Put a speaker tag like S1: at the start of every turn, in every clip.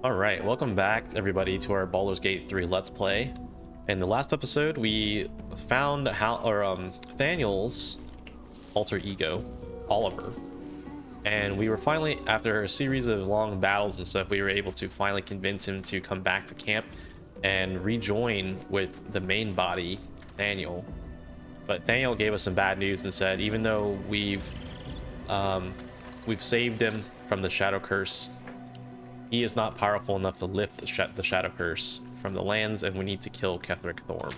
S1: Alright, welcome back everybody to our Baldur's Gate 3 Let's Play. In the last episode, we found Nathaniel's alter ego, Oliver. And we were finally, after a series of long battles and stuff, we were able to finally convince him to come back to camp and rejoin with the main body, Nathaniel. But Nathaniel gave us some bad news and said, even though we've saved him from the Shadow Curse, he is not powerful enough to lift the Shadow Curse from the lands, and we need to kill Ketheric Thorm.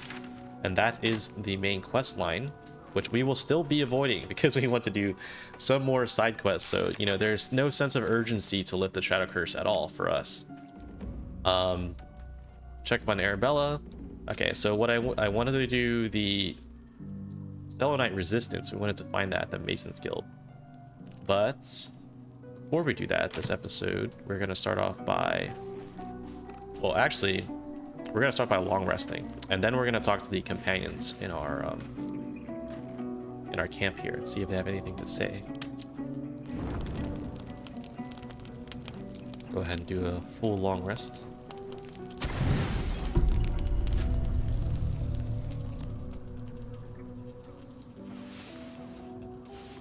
S1: And that is the main quest line, which we will still be avoiding because we want to do some more side quests. So, you know, there's no sense of urgency to lift the Shadow Curse at all for us. Check up on Arabella. Okay, so what I wanted to do the Stellar Knight Resistance. We wanted to find that at the Mason's Guild. But before we do that this episode, we're going to start off by, well, actually, we're going to start by long resting, and then we're going to talk to the companions in our camp here and see if they have anything to say. Go ahead and do a full long rest.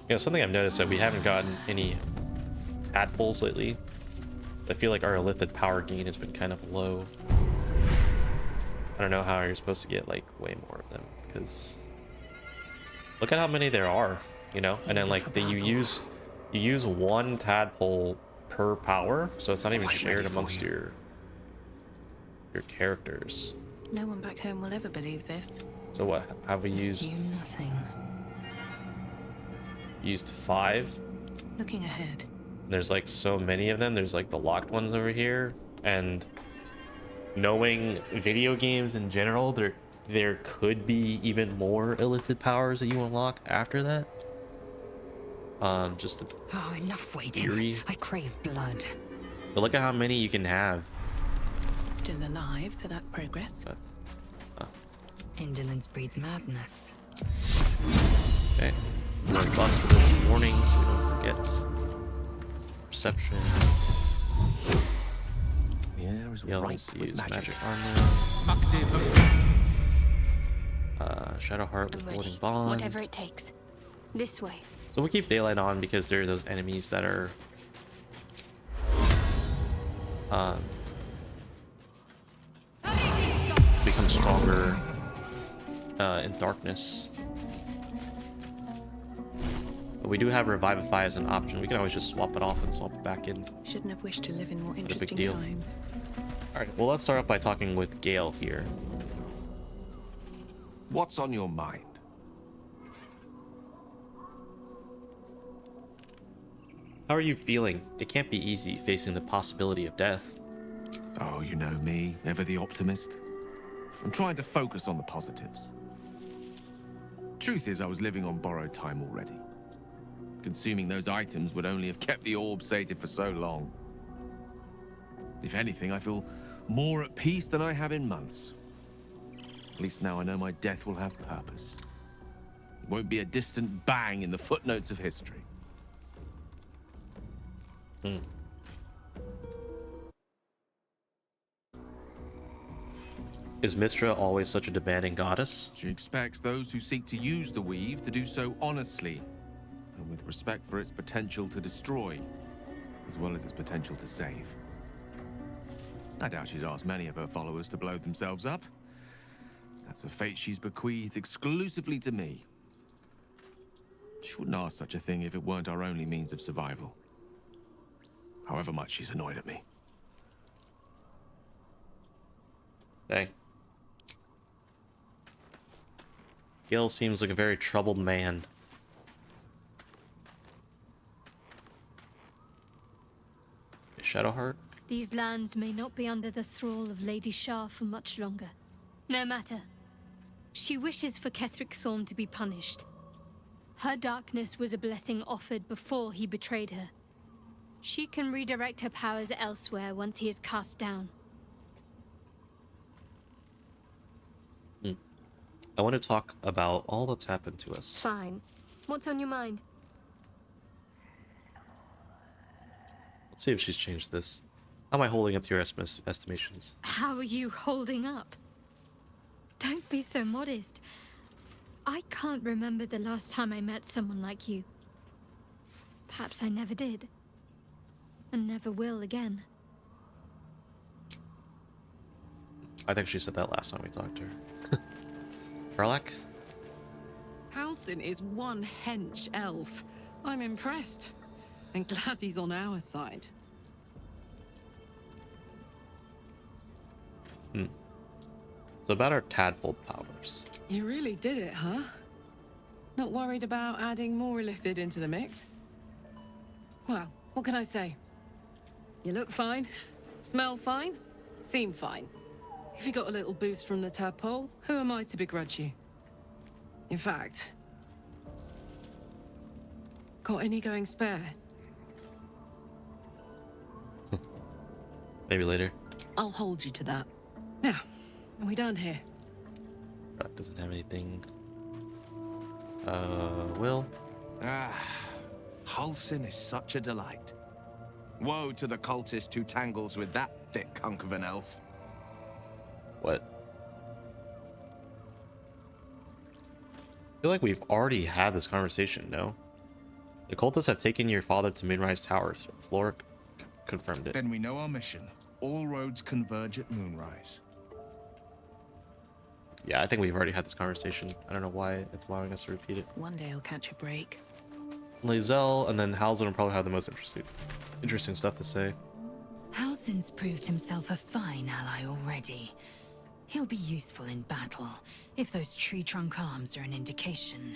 S1: You know, something I've noticed that we haven't gotten any tadpoles lately. I feel like our Illithid power gain has been kind of low. I don't know how you're supposed to get like way more of them, because look at how many there are, you know. And then like you use one tadpole per power, so it's not even shared amongst your characters.
S2: No one back home will ever believe this.
S1: So what have we used?
S2: Nothing.
S1: Used 5.
S2: Looking ahead.
S1: There's like so many of them. There's like the locked ones over here, and knowing video games in general, there could be even more Illithid powers that you unlock after that. Just
S3: enough waiting.
S1: Theory.
S3: I crave blood.
S1: But look at how many you can have.
S2: Still alive, so that's progress.
S3: Indolence breeds madness.
S1: Okay. More buffs for those warnings. We don't forget. Perception.
S4: Yeah,
S1: let's use magic
S4: armor.
S1: Shadow Heart with Holding Bond.
S5: Whatever it takes. This way.
S1: So we'll keep Daylight on because there are those enemies that are become stronger in darkness. But we do have Revivify as an option. We can always just swap it off and swap it back in.
S2: Shouldn't have wished to live in more
S1: Not a big
S2: interesting
S1: deal.
S2: times.
S1: Alright, well, let's start off by talking with Gale here.
S4: What's on your mind?
S1: How are you feeling? It can't be easy facing the possibility of death.
S4: Oh, you know me, ever the optimist. I'm trying to focus on the positives. Truth is, I was living on borrowed time already. Consuming those items would only have kept the orb sated for so long. If anything, I feel more at peace than I have in months. At least now I know my death will have purpose. It won't be a distant bang in the footnotes of history.
S1: Is Mistra always such a demanding goddess?
S4: She expects those who seek to use the weave to do so honestly, and with respect for its potential to destroy, as well as its potential to save. I doubt she's asked many of her followers to blow themselves up. That's a fate she's bequeathed exclusively to me. She wouldn't ask such a thing if it weren't our only means of survival. However much she's annoyed at me.
S1: Dang. Gale seems like a very troubled man. Shadowheart?
S5: These lands may not be under the thrall of Lady Shah for much longer. No matter. She wishes for Ketheric Thorm to be punished. Her darkness was a blessing offered before he betrayed her. She can redirect her powers elsewhere once he is cast down.
S1: I want to talk about all that's happened to us.
S5: Fine. What's on your mind?
S1: Let's see if she's changed this. How am I holding up to your estimations?
S5: How are you holding up? Don't be so modest. I can't remember the last time I met someone like you. Perhaps I never did. And never will again.
S1: I think she said that last time we talked to her. Karlak?
S6: Halsin is one hench elf. I'm impressed. And glad he's on our side.
S1: So about our tadpole powers.
S6: You really did it, huh? Not worried about adding more illithid into the mix? Well, what can I say? You look fine, smell fine, seem fine. If you got a little boost from the tadpole, who am I to begrudge you? In fact, got any going spare?
S1: Maybe later.
S6: I'll hold you to that. Now, are we done here?
S1: That doesn't have anything. Will?
S7: Halsin is such a delight. Woe to the cultist who tangles with that thick hunk of an elf.
S1: What? I feel like we've already had this conversation, no? The cultists have taken your father to Moonrise Towers. Floric confirmed it.
S8: Then we know our mission. All roads converge at Moonrise.
S1: Yeah, I think we've already had this conversation. I don't know why it's allowing us to repeat it.
S2: One day I'll catch a break.
S1: Lae'zel and then Halsin will probably have the most interesting stuff to say.
S3: Halsin's proved himself a fine ally already. He'll be useful in battle, if those tree trunk arms are an indication.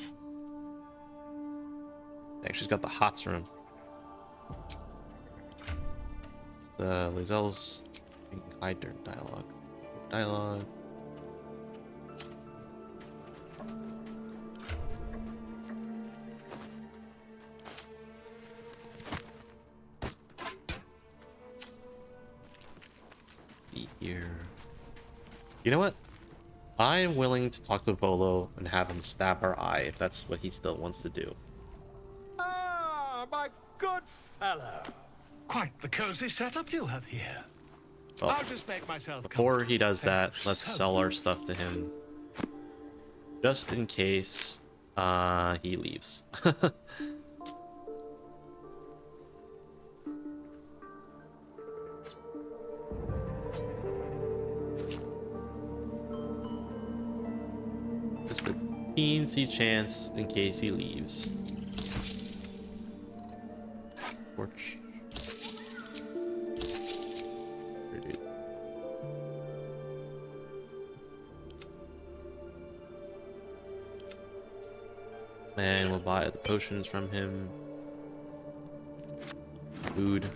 S1: Dang, she's got the hots for him. The Lae'zel's hide during dialogue. Dialogue. Be here. You know what? I am willing to talk to Volo and have him stab our eye if that's what he still wants to do.
S9: Ah, my good fellow. Quite the cozy setup you have here.
S1: Well,
S9: I'll just make myself
S1: before he does that,
S9: comfortable.
S1: let's sell our stuff to him. Just in case he leaves. Just a teensy chance in case he leaves. Torch. Dude. And we'll buy the potions from him. Food.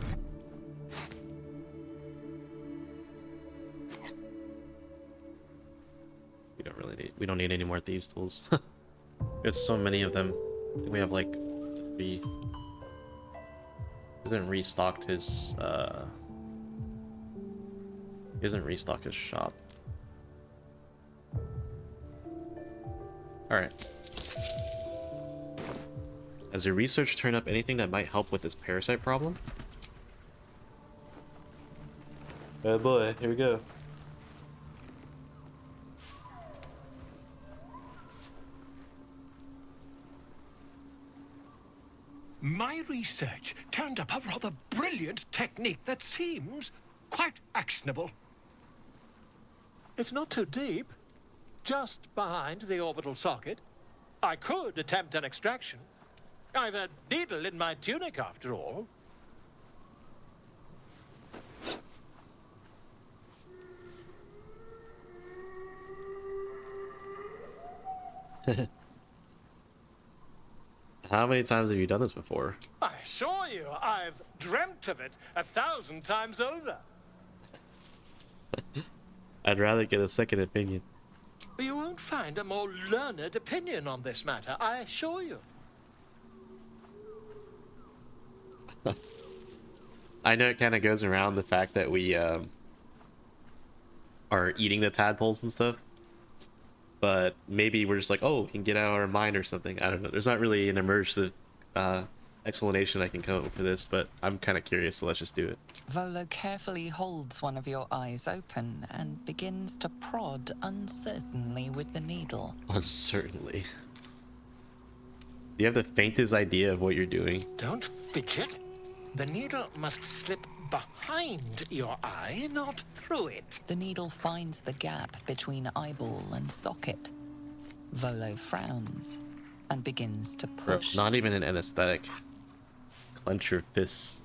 S1: We don't need any more thieves tools. There's so many of them. I think we have like 3. He hasn't restocked his he hasn't restocked his shop. Alright. Has your research turned up anything that might help with this parasite problem? Oh boy, here we go.
S9: My research turned up a rather brilliant technique that seems quite actionable. It's not too deep, just behind the orbital socket. I could attempt an extraction. I've a needle in my tunic, after all.
S1: How many times have you done this before?
S9: I assure you, I've dreamt of it 1,000 times over.
S1: I'd rather get a second opinion.
S9: You won't find a more learned opinion on this matter, I assure you.
S1: I know it kind of goes around the fact that we are eating the tadpoles and stuff, but maybe we're just like, oh, we can get out of our mind or something. I don't know. There's not really an immersive explanation I can come up with for this, but I'm kind of curious, so let's just do it.
S10: Volo carefully holds one of your eyes open and begins to prod uncertainly with the needle.
S1: Uncertainly. Do you have the faintest idea of what you're doing?
S9: Don't fidget. The needle must slip behind your eye, not through it.
S10: The needle finds the gap between eyeball and socket. Volo frowns and begins to push.
S1: Not even an anesthetic. Clench your fists.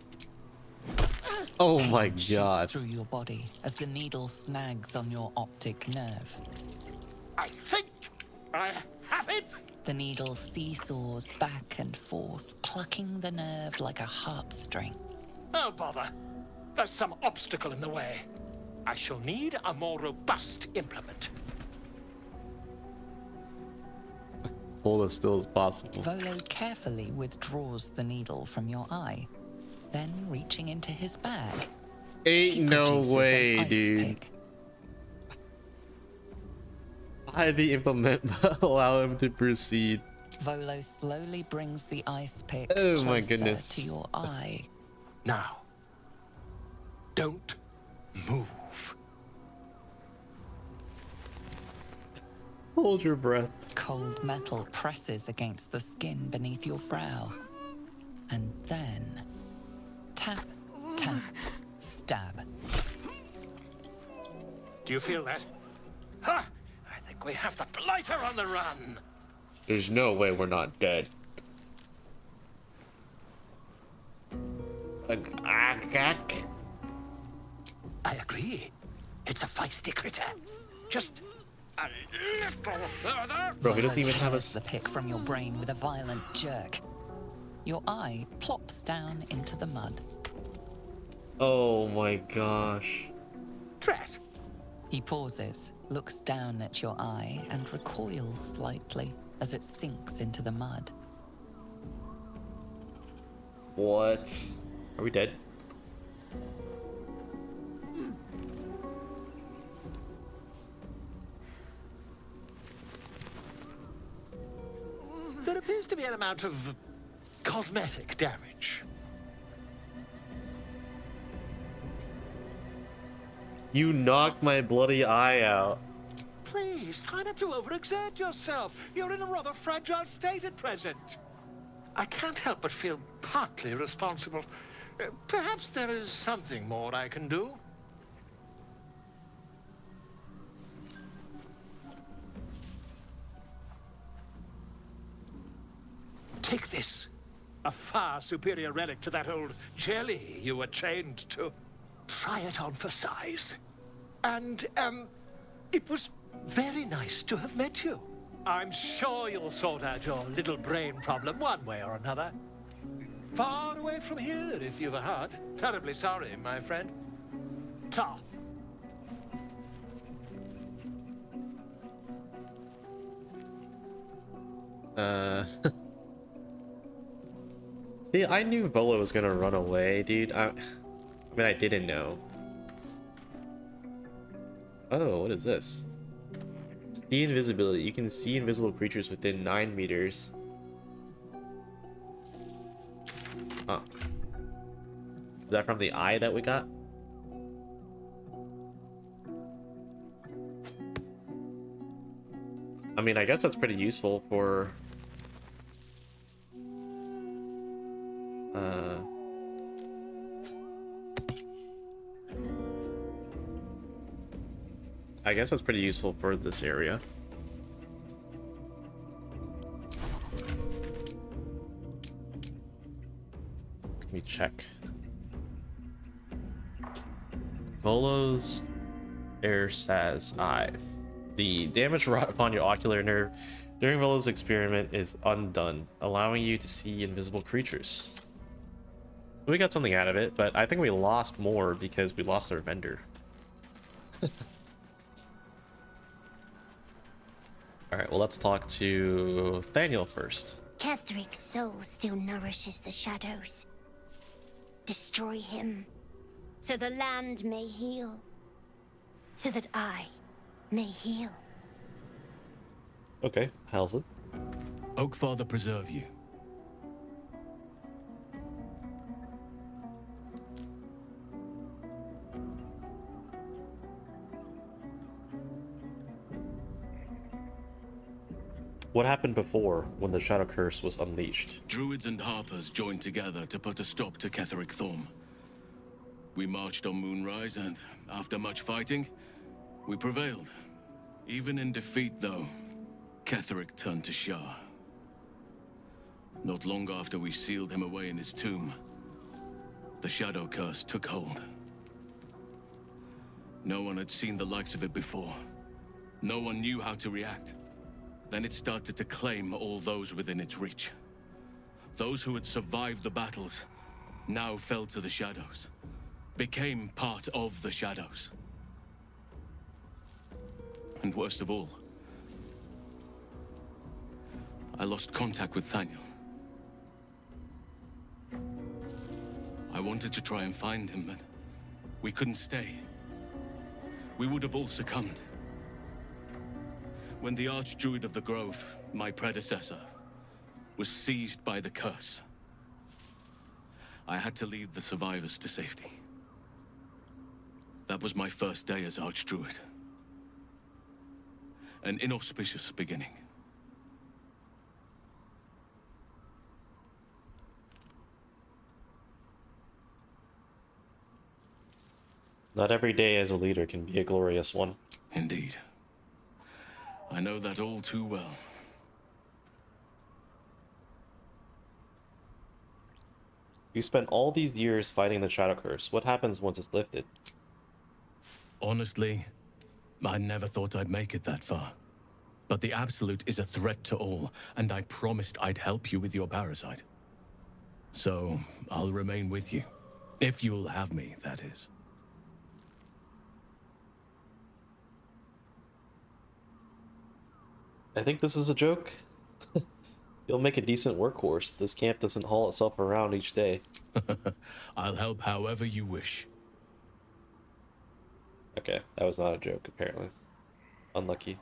S1: Oh my god.
S10: Through your body as the needle snags on your optic nerve.
S9: I think I have it.
S10: The needle seesaws back and forth, plucking the nerve like a harp string.
S9: Oh, bother. There's some obstacle in the way. I shall need a more robust implement.
S1: Hold as still as possible.
S10: Volo carefully withdraws the needle from your eye, then reaching into his bag.
S1: Ain't no way, dude.
S10: Pick.
S1: Hide the implement, but allow him to proceed.
S10: Volo slowly brings the ice pick
S1: Oh my
S10: closer
S1: goodness.
S10: to your eye.
S9: Now, don't move.
S1: Hold your breath.
S10: Cold metal presses against the skin beneath your brow. And then tap, tap, stab.
S9: Do you feel that? Ha! I think we have the blighter on the run.
S1: There's no way we're not dead.
S9: I agree. It's a feisty critter. Just a little further.
S1: Bro, he doesn't even have
S10: tears
S1: a...
S10: the pick from your brain with a violent jerk. Your eye plops down into the mud.
S1: Oh my gosh.
S9: Drat.
S10: He pauses, looks down at your eye, and recoils slightly as it sinks into the mud.
S1: What? Are we dead?
S9: There appears to be an amount of cosmetic damage.
S1: You knocked my bloody eye out.
S9: Please, try not to overexert yourself. You're in a rather fragile state at present. I can't help but feel partly responsible. Perhaps there is something more I can do. Take this. A far superior relic to that old jelly you were chained to. Try it on for size. And, it was very nice to have met you. I'm sure you'll sort out your little brain problem one way or another. Far away from here, if you've a heart. Terribly sorry, my friend. Ta.
S1: See, I knew Volo was gonna run away, dude. I mean, I didn't know. Oh, what is this? See invisibility. You can see invisible creatures within 9 meters. Huh. Is that from the eye that we got? I mean, I guess that's pretty useful for... I guess that's pretty useful for this area. Let me check. Volo's Ersaz eye. The damage wrought upon your ocular nerve during Volo's experiment is undone, allowing you to see invisible creatures. We got something out of it, but I think we lost more because we lost our vendor. Alright, well, let's talk to Thaniel first.
S11: Kethric's soul still nourishes the shadows. Destroy him, so the land may heal, so that I may heal.
S1: Okay, how's it?
S12: Oakfather preserve you.
S1: What happened before when the Shadow Curse was unleashed?
S12: Druids and Harpers joined together to put a stop to Ketheric Thorm. We marched on Moonrise, and after much fighting, we prevailed. Even in defeat, though, Ketheric turned to Shah. Not long after we sealed him away in his tomb, the Shadow Curse took hold. No one had seen the likes of it before. No one knew how to react. Then it started to claim all those within its reach. Those who had survived the battles now fell to the shadows, became part of the shadows. And worst of all, I lost contact with Thaniel. I wanted to try and find him, but we couldn't stay. We would have all succumbed. When the Archdruid of the Grove, my predecessor, was seized by the curse, I had to lead the survivors to safety. That was my first day as Archdruid. An inauspicious beginning.
S1: Not every day as a leader can be a glorious one.
S12: Indeed. I know that all too well.
S1: You spent all these years fighting the Shadow Curse. What happens once it's lifted?
S12: Honestly, I never thought I'd make it that far. But the Absolute is a threat to all, and I promised I'd help you with your parasite. So, I'll remain with you. If you'll have me, that is.
S1: I think this is a joke. You'll make a decent workhorse. This camp doesn't haul itself around each day.
S12: I'll help however you wish.
S1: Okay, that was not a joke, apparently. Unlucky.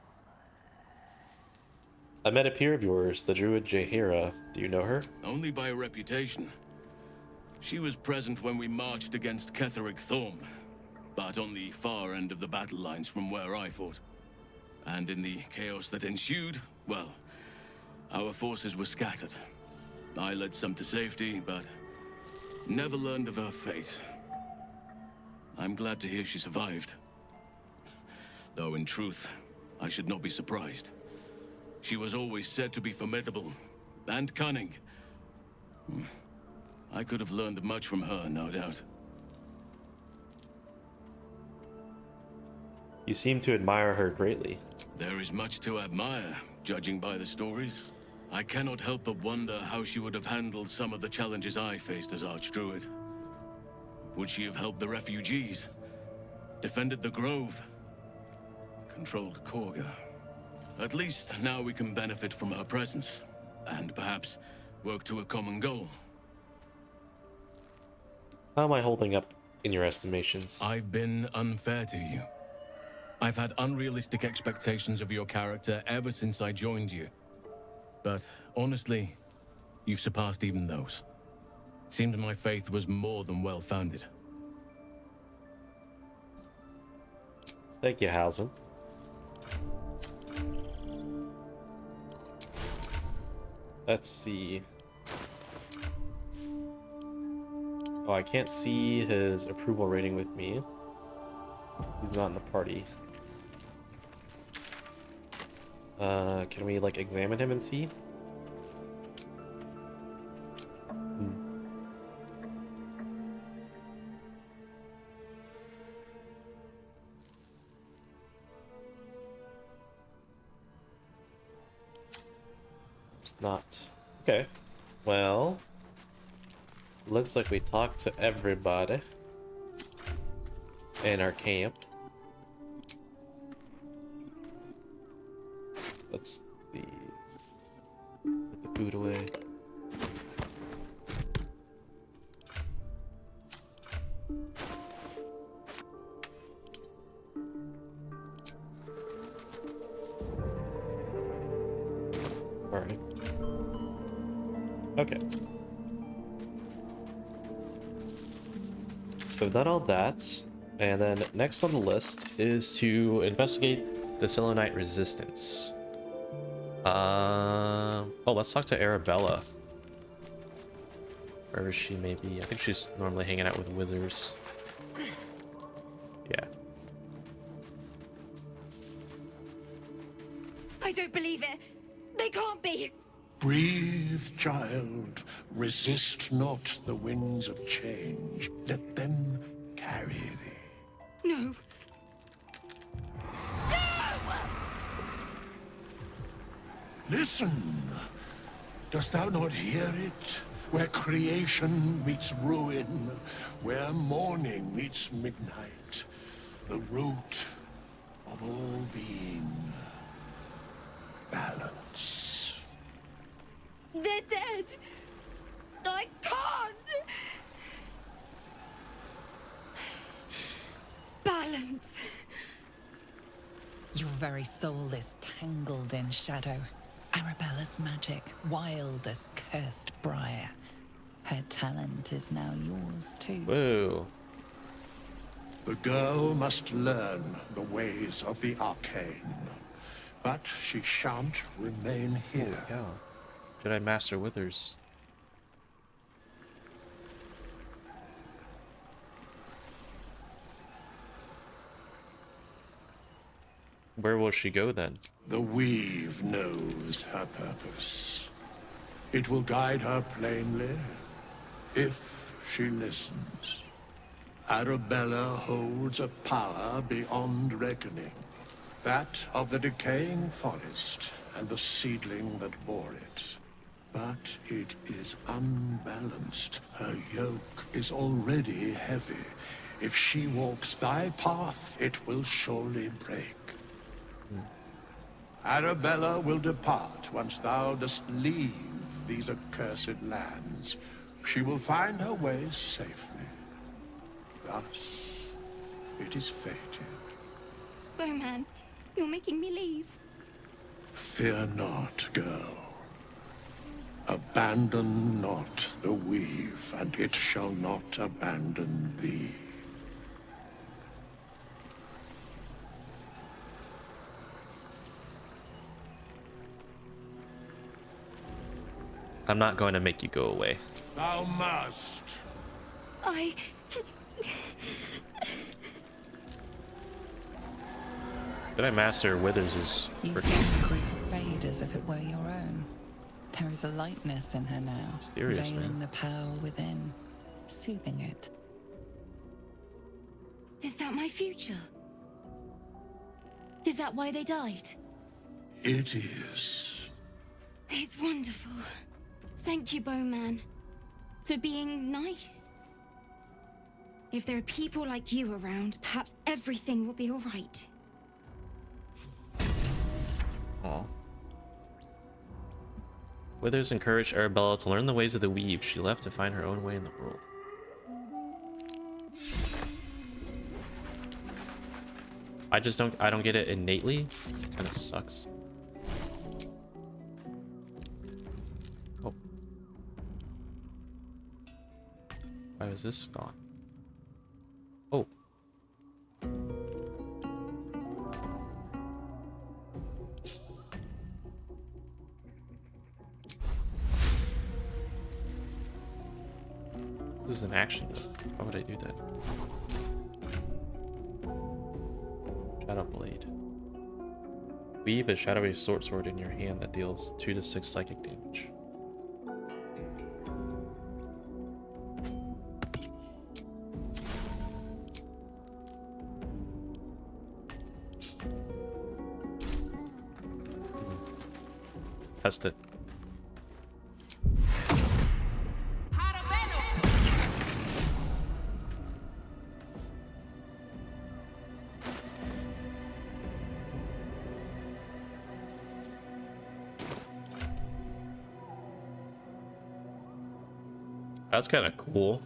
S1: I met a peer of yours, the druid Jaheira. Do you know her?
S12: Only by reputation. She was present when we marched against Ketheric Thorm, but on the far end of the battle lines from where I fought. And in the chaos that ensued, well, our forces were scattered. I led some to safety, but never learned of her fate. I'm glad to hear she survived. Though in truth, I should not be surprised. She was always said to be formidable and cunning. I could have learned much from her, no doubt.
S1: You seem to admire her greatly.
S12: There is much to admire, judging by the stories. I cannot help but wonder how she would have handled some of the challenges I faced as Archdruid. Would she have helped the refugees? Defended the Grove? Controlled Korga? At least now we can benefit from her presence, and perhaps work to a common goal.
S1: How am I holding up in your estimations?
S12: I've been unfair to you. I've had unrealistic expectations of your character ever since I joined you. But honestly, you've surpassed even those. Seemed my faith was more than well-founded.
S1: Thank you, Hausen. Let's see. Oh, I can't see his approval rating with me. He's not in the party. Can we, like, examine him and see? It's not. Okay. Well, looks like we talked to everybody in our camp. Let's see. Put the food away. Alright. Okay. So we've done all that. And then next on the list is to investigate the Selenite resistance. Oh, let's talk to Arabella. Wherever she may be. I think she's normally hanging out with Withers. Yeah.
S3: I don't believe it. They can't be.
S13: Breathe, child. Resist not the winds of change. Let them carry thee.
S3: No.
S13: Listen. Dost thou not hear it? Where creation meets ruin, where morning meets midnight, the root of all being. Balance.
S3: They're dead. I can't. Balance.
S10: Your very soul is tangled in shadow. Arabella's magic, wild as cursed briar. Her talent is now yours too.
S1: Whoa.
S13: The girl must learn the ways of the arcane, but she shan't remain here.
S1: Yeah. Jedi Master Withers. Where will she go then?
S13: The weave knows her purpose. It will guide her plainly, if she listens. Arabella holds a power beyond reckoning. That of the decaying forest and the seedling that bore it. But it is unbalanced. Her yoke is already heavy. If she walks thy path, it will surely break. Arabella will depart once thou dost leave these accursed lands. She will find her way safely. Thus, it is fated.
S3: Bowman, you're making me leave.
S13: Fear not, girl. Abandon not the weave, and it shall not abandon thee.
S1: I'm not going to make you go away.
S13: Thou must.
S1: Jedi Master Withers is
S10: You
S1: pretty
S10: feel the grief fade as if it were your own. There is a lightness in her now,
S1: serious,
S10: veiling
S1: man.
S10: the power within, soothing it.
S3: Is that my future? Is that why they died?
S13: It is.
S3: It's wonderful. Thank you, Bowman, for being nice. If there are people like you around, perhaps everything will be all right.
S1: Aw. Withers encouraged Arabella to learn the ways of the weave. She left to find her own way in the world. I don't get it innately. Kind of sucks. Oh. Why is this gone? Oh. This is an action. Why would I do that? Shadow Blade. Weave a shadowy short sword in your hand that deals 2 to 6 psychic damage. Test it. That's kind of cool.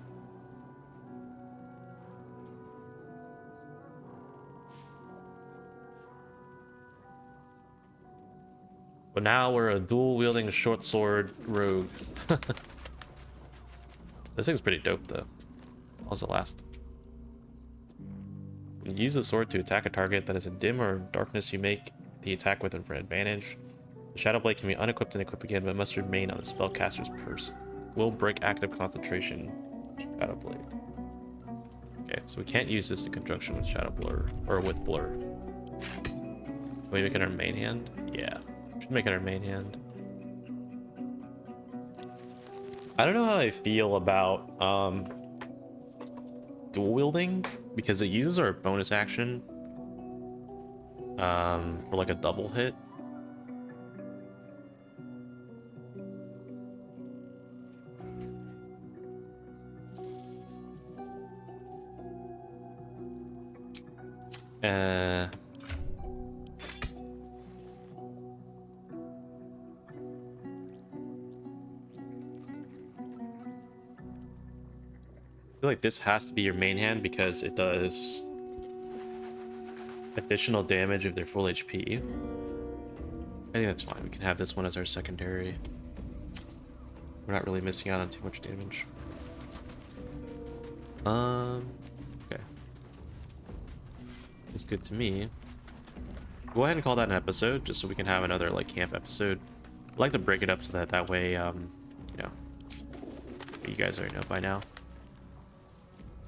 S1: But now we're a dual-wielding short sword rogue. This thing's pretty dope, though. What was it last? When you use the sword to attack a target that is in dim or darkness, you make the attack with an advantage. The Shadow Blade can be unequipped and equipped again, but must remain on the spellcaster's person. Will break active concentration. Shadow Blade. Okay, so we can't use this in conjunction with Shadow Blur, or with Blur. Can we make it our main hand? Yeah, should make it our main hand. I don't know how I feel about dual wielding, because it uses our bonus action for like a double hit. I feel like this has to be your main hand because it does additional damage if they're full HP. I think that's fine. We can have this one as our secondary. We're not really missing out on too much damage. Okay. It's good to me. Go ahead and call that an episode, just so we can have another like camp episode. I like to break it up so that way, you know, you guys already know by now.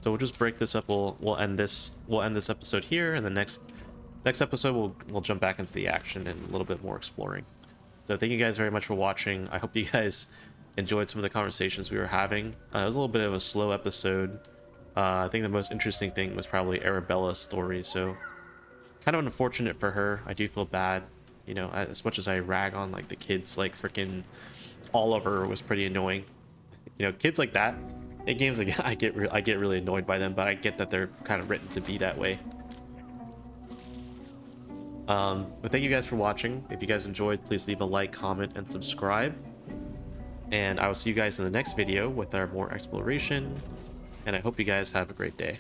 S1: So we'll just break this up. We'll end this episode here, and the next episode we'll jump back into the action and a little bit more exploring. So thank you guys very much for watching. I hope you guys enjoyed some of the conversations we were having. It was a little bit of a slow episode. I think the most interesting thing was probably Arabella's story. So kind of unfortunate for her. I do feel bad, you know, as much as I rag on like the kids, like freaking Oliver was pretty annoying. You know, kids like that. In games, like, I get really annoyed by them, but I get that they're kind of written to be that way. But thank you guys for watching. If you guys enjoyed, please leave a like, comment, and subscribe. And I will see you guys in the next video with our more exploration. And I hope you guys have a great day.